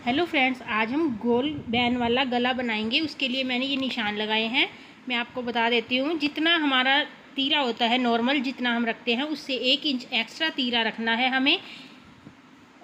Hello friends, आज हम गोल ban वाला गला बनाएंगे। उसके लिए मैंने ये निशान लगाए हैं। मैं आपको बता देती हूँ, जितना हमारा तीरा होता है नॉर्मल जितना हम रखते हैं उससे 1 इंच एक्स्ट्रा तीरा रखना है हमें।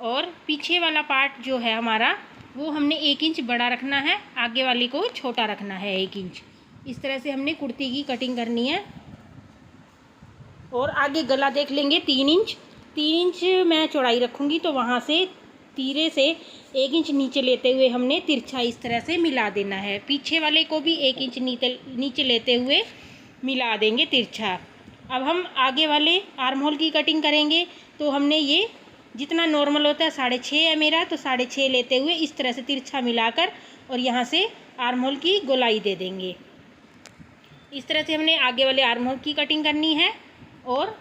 और पीछे वाला पार्ट जो है हमारा वो हमने 1 इंच बड़ा रखना है, आगे वाले को छोटा रखना है 1 इंच। इस तरह से हमने कुर्ती की कटिंग करनी है। और आगे गला देख लेंगे 3 इंच। 3 इंच मैं चौड़ाई रखूँगी, तो वहाँ से तीरे से 1 इंच नीचे लेते हुए हमने तिरछा इस तरह से मिला देना है। पीछे वाले को भी 1 इंच नीचे लेते हुए मिला देंगे तिरछा। अब हम आगे वाले आर्म होल की कटिंग करेंगे। तो हमने ये जितना नॉर्मल होता है 6.5 है मेरा, तो 6.5 लेते हुए इस तरह से तिरछा मिलाकर और यहाँ से आर्म होल की गोलाई दे देंगे। इस तरह से हमने आगे वाले आर्म होल की कटिंग करनी है। और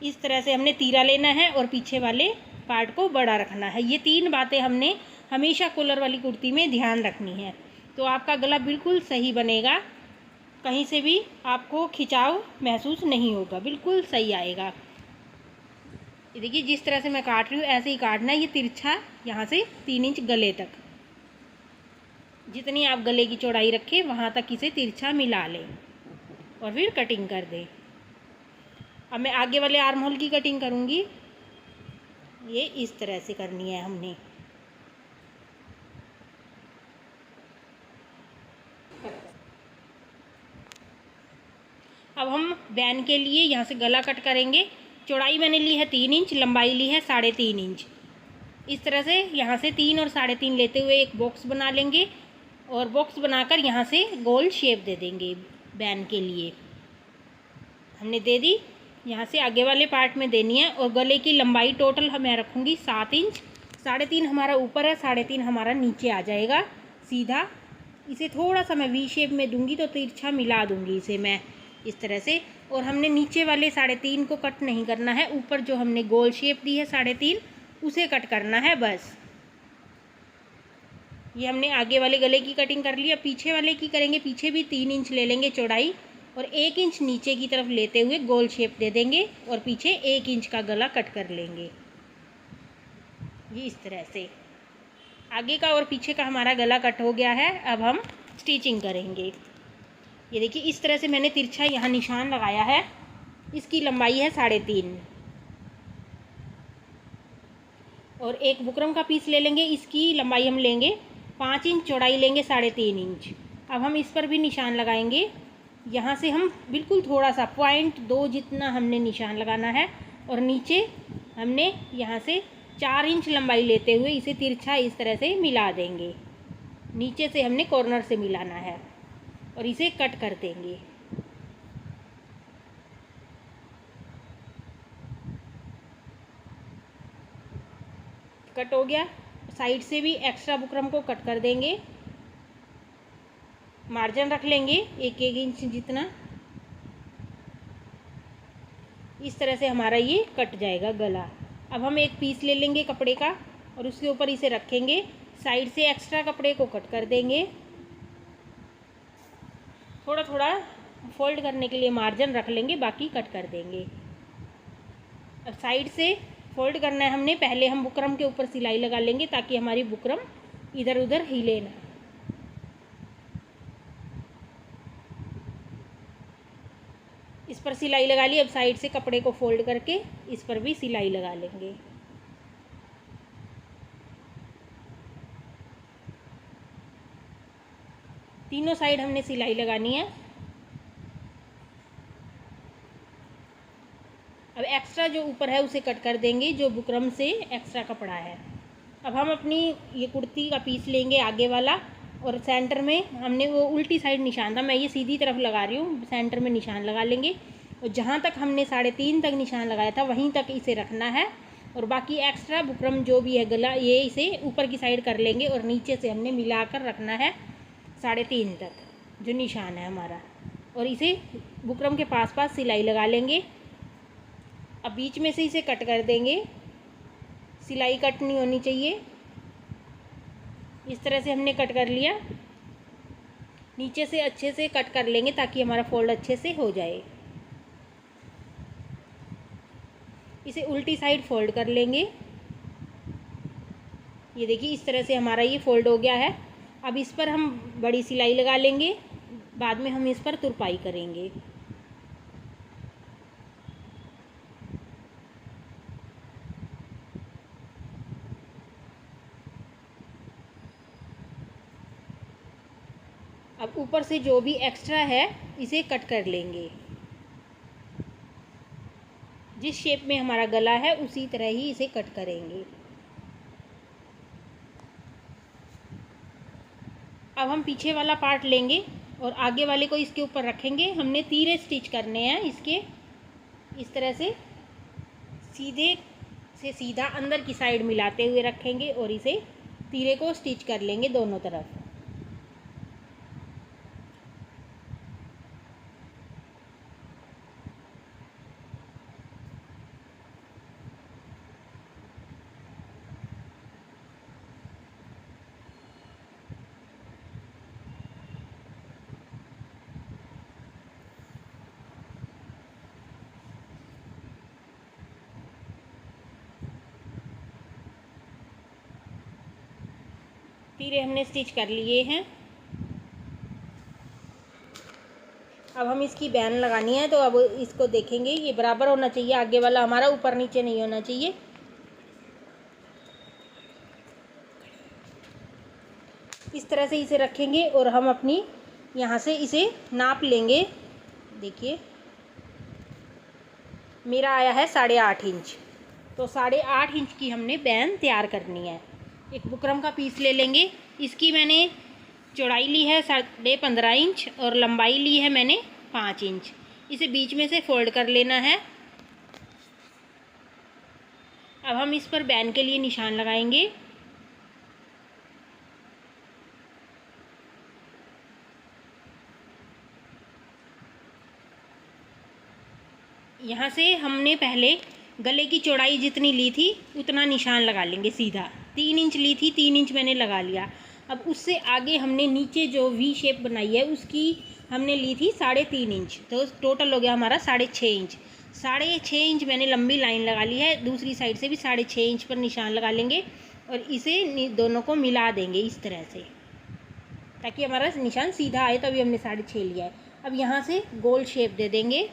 इस तरह से हमने तीरा लेना है और पीछे वाले पार्ट को बड़ा रखना है। ये 3 बातें हमने हमेशा कॉलर वाली कुर्ती में ध्यान रखनी है, तो आपका गला बिल्कुल सही बनेगा। कहीं से भी आपको खिंचाव महसूस नहीं होगा, बिल्कुल सही आएगा। ये देखिए, जिस तरह से मैं काट रही हूँ ऐसे ही काटना है। ये तिरछा यहाँ से 3 इंच गले तक, जितनी आप गले की चौड़ाई रखें वहाँ तक इसे तिरछा मिला लें और फिर कटिंग कर दें। अब मैं आगे वाले आर्म होल की कटिंग करूँगी। ये इस तरह से करनी है हमने। अब हम बैन के लिए यहाँ से गला कट करेंगे। चौड़ाई मैंने ली है 3 इंच, लंबाई ली है 3.5 इंच। इस तरह से यहाँ से 3 और 3.5 लेते हुए एक बॉक्स बना लेंगे और बॉक्स बनाकर यहाँ से गोल शेप दे देंगे। बैन के लिए हमने दे दी, यहाँ से आगे वाले पार्ट में देनी है। और गले की लंबाई टोटल मैं रखूँगी 7 इंच। 3.5 हमारा ऊपर है, 3.5 हमारा नीचे आ जाएगा सीधा। इसे थोड़ा सा मैं वी शेप में दूंगी, तो तिरछा मिला दूंगी इसे मैं इस तरह से। और हमने नीचे वाले 3.5 को कट नहीं करना है, ऊपर जो हमने गोल शेप दी है 3.5 उसे कट करना है बस। ये हमने आगे वाले गले की कटिंग कर ली। अब पीछे वाले की करेंगे। पीछे भी 3 इंच ले लेंगे चौड़ाई और 1 इंच नीचे की तरफ लेते हुए गोल शेप दे देंगे और पीछे 1 इंच का गला कट कर लेंगे। ये इस तरह से आगे का और पीछे का हमारा गला कट हो गया है। अब हम स्टिचिंग करेंगे। ये देखिए, इस तरह से मैंने तिरछा यहाँ निशान लगाया है। इसकी लंबाई है 3.5 और एक बुकरम का पीस ले लेंगे। इसकी लंबाई हम लेंगे 5 इंच, चौड़ाई लेंगे 3.5 इंच। अब हम इस पर भी निशान लगाएंगे। यहाँ से हम बिल्कुल थोड़ा सा 0.2 जितना हमने निशान लगाना है और नीचे हमने यहाँ से 4 इंच लंबाई लेते हुए इसे तिरछा इस तरह से मिला देंगे। नीचे से हमने कॉर्नर से मिलाना है और इसे कट कर देंगे। कट हो गया। साइड से भी एक्स्ट्रा बुकरम को कट कर देंगे। मार्जिन रख लेंगे 1-1 इंच जितना। इस तरह से हमारा ये कट जाएगा गला। अब हम एक पीस ले लेंगे कपड़े का और उसके ऊपर इसे रखेंगे। साइड से एक्स्ट्रा कपड़े को कट कर देंगे। थोड़ा थोड़ा फोल्ड करने के लिए मार्जिन रख लेंगे, बाकी कट कर देंगे। अब साइड से फोल्ड करना है हमने। पहले हम बुकरम के ऊपर सिलाई लगा लेंगे ताकि हमारी बुकरम इधर उधर हिले ना। इस पर सिलाई लगा ली। अब साइड से कपड़े को फोल्ड करके इस पर भी सिलाई लगा लेंगे। तीनों साइड हमने सिलाई लगानी है। अब एक्स्ट्रा जो ऊपर है उसे कट कर देंगे, जो बुकरम से एक्स्ट्रा कपड़ा है। अब हम अपनी ये कुर्ती का पीस लेंगे आगे वाला और सेंटर में हमने वो उल्टी साइड निशान था, मैं ये सीधी तरफ लगा रही हूँ। सेंटर में निशान लगा लेंगे और जहाँ तक हमने 3.5 तक निशान लगाया था वहीं तक इसे रखना है। और बाकी एक्स्ट्रा बुकरम जो भी है गला, ये इसे ऊपर की साइड कर लेंगे और नीचे से हमने मिलाकर रखना है 3.5 तक जो निशान है हमारा। और इसे बुकरम के पास पास सिलाई लगा लेंगे। अब बीच में से इसे कट कर देंगे। सिलाई कट नहीं होनी चाहिए। इस तरह से हमने कट कर लिया। नीचे से अच्छे से कट कर लेंगे ताकि हमारा फोल्ड अच्छे से हो जाए। इसे उल्टी साइड फोल्ड कर लेंगे। ये देखिए इस तरह से हमारा ये फोल्ड हो गया है। अब इस पर हम बड़ी सिलाई लगा लेंगे, बाद में हम इस पर तुरपाई करेंगे। अब ऊपर से जो भी एक्स्ट्रा है इसे कट कर लेंगे। जिस शेप में हमारा गला है उसी तरह ही इसे कट करेंगे। अब हम पीछे वाला पार्ट लेंगे और आगे वाले को इसके ऊपर रखेंगे। हमने तीरे स्टिच करने हैं इसके, इस तरह से सीधे से सीधा अंदर की साइड मिलाते हुए रखेंगे और इसे तीरे को स्टिच कर लेंगे दोनों तरफ। तीरे हमने स्टिच कर लिए हैं। अब हम इसकी बैन लगानी है, तो अब इसको देखेंगे, ये बराबर होना चाहिए, आगे वाला हमारा ऊपर नीचे नहीं होना चाहिए। इस तरह से इसे रखेंगे और हम अपनी यहाँ से इसे नाप लेंगे। देखिए मेरा आया है 8.5 इंच, तो 8.5 इंच की हमने बैन तैयार करनी है। एक बुकरम का पीस ले लेंगे, इसकी मैंने चौड़ाई ली है 15.5 इंच और लंबाई ली है मैंने 5 इंच। इसे बीच में से फोल्ड कर लेना है। अब हम इस पर बैन के लिए निशान लगाएंगे। यहाँ से हमने पहले गले की चौड़ाई जितनी ली थी उतना निशान लगा लेंगे सीधा। 3 इंच ली थी, 3 इंच मैंने लगा लिया। अब उससे आगे हमने नीचे जो वी शेप बनाई है उसकी हमने ली थी 3.5 इंच, तो टोटल हो गया हमारा 6.5 इंच। 6.5 इंच मैंने लंबी लाइन लगा ली है। दूसरी साइड से भी 6.5 इंच पर निशान लगा लेंगे और इसे दोनों को मिला देंगे इस तरह से, ताकि हमारा निशान सीधा आए। तो अभी हमने 6.5 लिया है। अब यहाँ से गोल शेप दे देंगे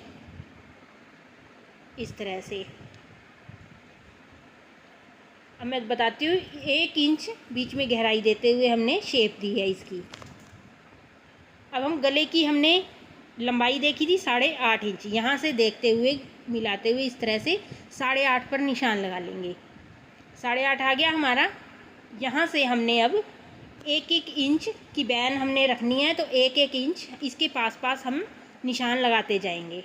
इस तरह से। अब मैं बताती हूँ, 1 इंच बीच में गहराई देते हुए हमने शेप दी है इसकी। अब हम गले की हमने लंबाई देखी थी 8.5 इंच, यहाँ से देखते हुए मिलाते हुए इस तरह से 8.5 पर निशान लगा लेंगे। 8.5 आ गया हमारा। यहाँ से हमने अब 1-1 इंच की बैन हमने रखनी है, तो 1-1 इंच इसके पास पास हम निशान लगाते जाएंगे।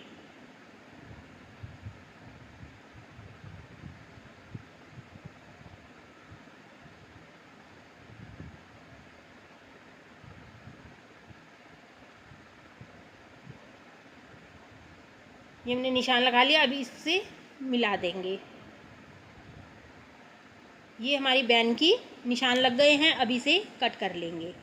ये हमने निशान लगा लिया, अभी इससे मिला देंगे। ये हमारी बैन की निशान लग गए हैं, अभी इसे कट कर लेंगे।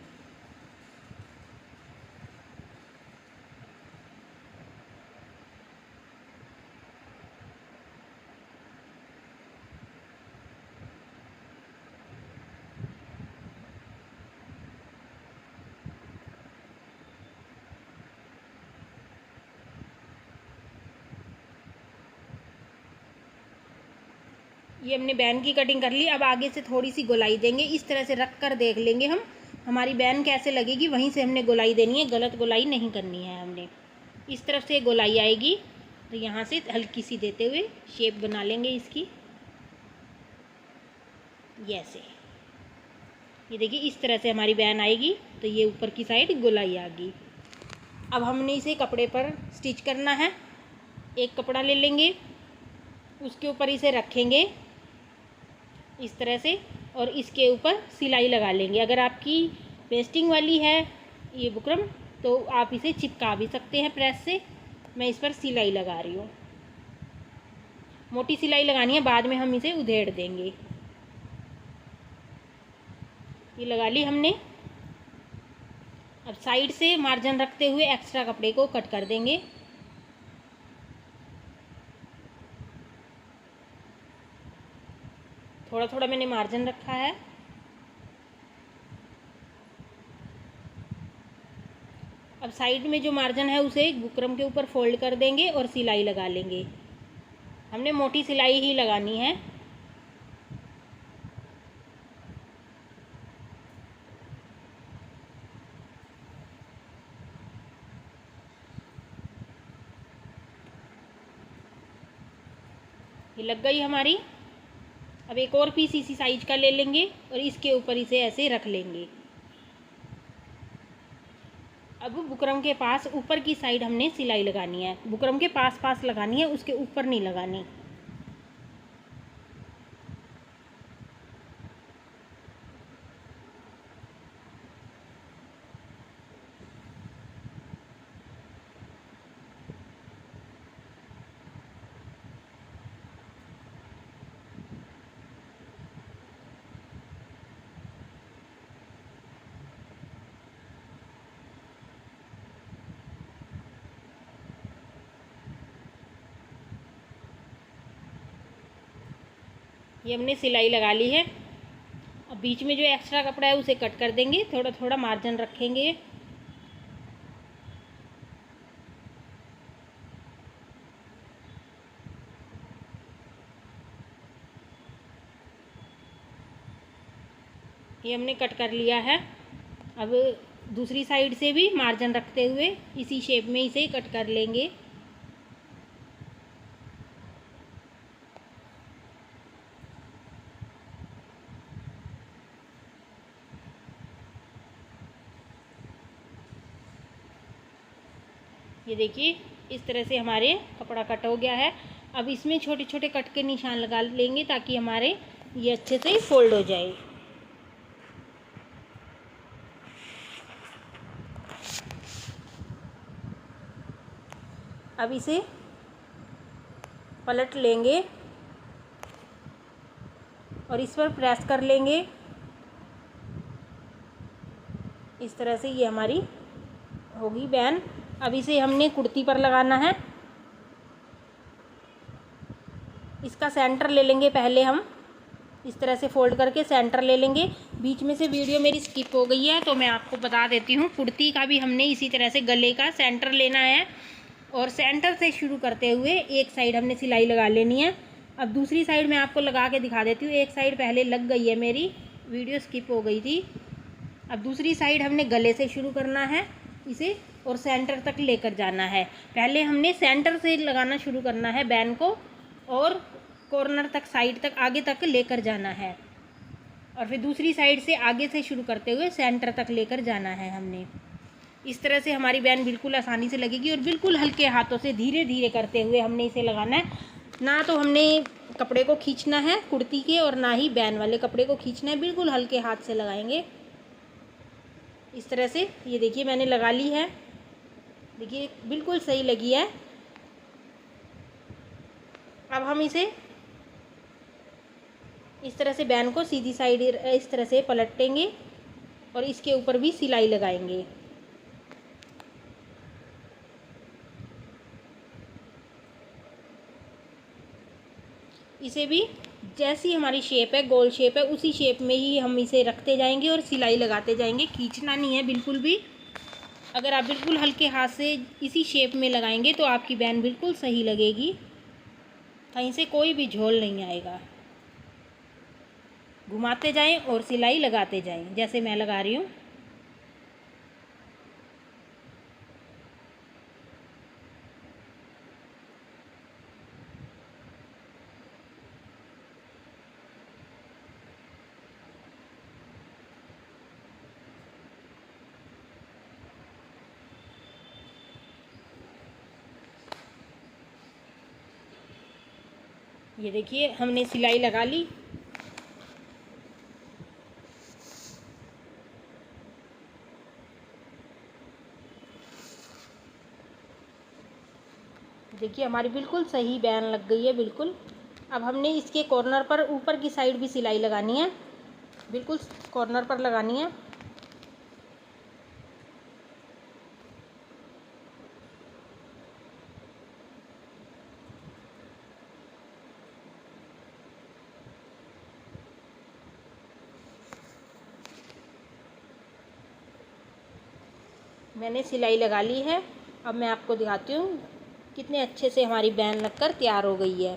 ये हमने बैन की कटिंग कर ली। अब आगे से थोड़ी सी गोलाई देंगे, इस तरह से रख कर देख लेंगे हम हमारी बैन कैसे लगेगी, वहीं से हमने गोलाई देनी है, गलत गोलाई नहीं करनी है हमने। इस तरफ से गोलाई आएगी तो यहाँ से हल्की सी देते हुए शेप बना लेंगे इसकी, ऐसे। ये देखिए इस तरह से हमारी बैन आएगी, तो ये ऊपर की साइड गोलाई आ गई। अब हमने इसे कपड़े पर स्टिच करना है। एक कपड़ा ले लेंगे, उसके ऊपर इसे रखेंगे इस तरह से और इसके ऊपर सिलाई लगा लेंगे। अगर आपकी पेस्टिंग वाली है ये बुकरम तो आप इसे चिपका भी सकते हैं प्रेस से। मैं इस पर सिलाई लगा रही हूँ। मोटी सिलाई लगानी है, बाद में हम इसे उधेड़ देंगे। ये लगा ली हमने। अब साइड से मार्जिन रखते हुए एक्स्ट्रा कपड़े को कट कर देंगे। थोड़ा थोड़ा मैंने मार्जिन रखा है। अब साइड में जो मार्जिन है उसे बुकरम के ऊपर फोल्ड कर देंगे और सिलाई लगा लेंगे। हमने मोटी सिलाई ही लगानी है। ये लग गई हमारी। अब एक और पीस इसी साइज का ले लेंगे और इसके ऊपर इसे ऐसे रख लेंगे। अब बुकरम के पास ऊपर की साइड हमने सिलाई लगानी है, बुकरम के पास पास लगानी है, उसके ऊपर नहीं लगानी। ये हमने सिलाई लगा ली है। अब बीच में जो एक्स्ट्रा कपड़ा है उसे कट कर देंगे, थोड़ा थोड़ा मार्जिन रखेंगे। ये हमने कट कर लिया है। अब दूसरी साइड से भी मार्जिन रखते हुए इसी शेप में इसे कट कर लेंगे। ये देखिए इस तरह से हमारे कपड़ा कट हो गया है। अब इसमें छोटे छोटे कट के निशान लगा लेंगे ताकि हमारे ये अच्छे से फोल्ड हो जाए। अब इसे पलट लेंगे और इस पर प्रेस कर लेंगे। इस तरह से ये हमारी होगी बैन। अब इसे हमने कुर्ती पर लगाना है। इसका सेंटर ले लेंगे पहले हम, इस तरह से फोल्ड करके सेंटर ले लेंगे। बीच में से वीडियो मेरी स्किप हो गई है तो मैं आपको बता देती हूँ। कुर्ती का भी हमने इसी तरह से गले का सेंटर लेना है और सेंटर से शुरू करते हुए एक साइड हमने सिलाई लगा लेनी है। अब दूसरी साइड मैं आपको लगा के दिखा देती हूँ। एक साइड पहले लग गई है मेरी, वीडियो स्किप हो गई थी। अब दूसरी साइड हमने गले से शुरू करना है इसे और सेंटर तक लेकर जाना है। पहले हमने सेंटर से लगाना शुरू करना है बैन को और कॉर्नर तक, साइड तक, आगे तक लेकर जाना है और फिर दूसरी साइड से आगे से शुरू करते हुए सेंटर तक लेकर जाना है हमने। इस तरह से हमारी बैन बिल्कुल आसानी से लगेगी और बिल्कुल हल्के हाथों से धीरे धीरे करते हुए हमने इसे लगाना है। ना तो हमने कपड़े को खींचना है कुर्ती के और ना ही बैन वाले कपड़े को खींचना है, बिल्कुल हल्के हाथ से लगाएंगे इस तरह से। ये देखिए मैंने लगा ली है, देखिए बिल्कुल सही लगी है। अब हम इसे इस तरह से बैन को सीधी साइड इस तरह से पलटेंगे और इसके ऊपर भी सिलाई लगाएंगे। इसे भी जैसी हमारी शेप है, गोल शेप है, उसी शेप में ही हम इसे रखते जाएंगे और सिलाई लगाते जाएंगे। खींचना नहीं है बिल्कुल भी। अगर आप बिल्कुल हल्के हाथ से इसी शेप में लगाएंगे तो आपकी बैन बिल्कुल सही लगेगी, कहीं से कोई भी झोल नहीं आएगा। घुमाते जाएं और सिलाई लगाते जाएं जैसे मैं लगा रही हूँ। ये देखिए हमने सिलाई लगा ली। देखिए हमारी बिल्कुल सही बैन लग गई है बिल्कुल। अब हमने इसके कॉर्नर पर ऊपर की साइड भी सिलाई लगानी है, बिल्कुल कॉर्नर पर लगानी है। मैंने सिलाई लगा ली है। अब मैं आपको दिखाती हूँ कितने अच्छे से हमारी बैन लगकर तैयार हो गई है।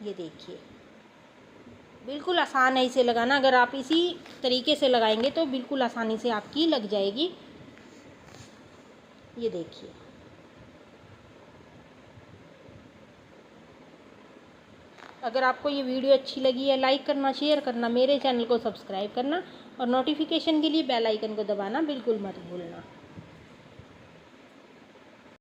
ये देखिए, बिल्कुल आसान है इसे लगाना। अगर आप इसी तरीके से लगाएंगे तो बिल्कुल आसानी से आपकी लग जाएगी। ये देखिए, अगर आपको ये वीडियो अच्छी लगी है, लाइक करना, शेयर करना, मेरे चैनल को सब्सक्राइब करना और नोटिफिकेशन के लिए बेल आइकन को दबाना बिल्कुल मत भूलना।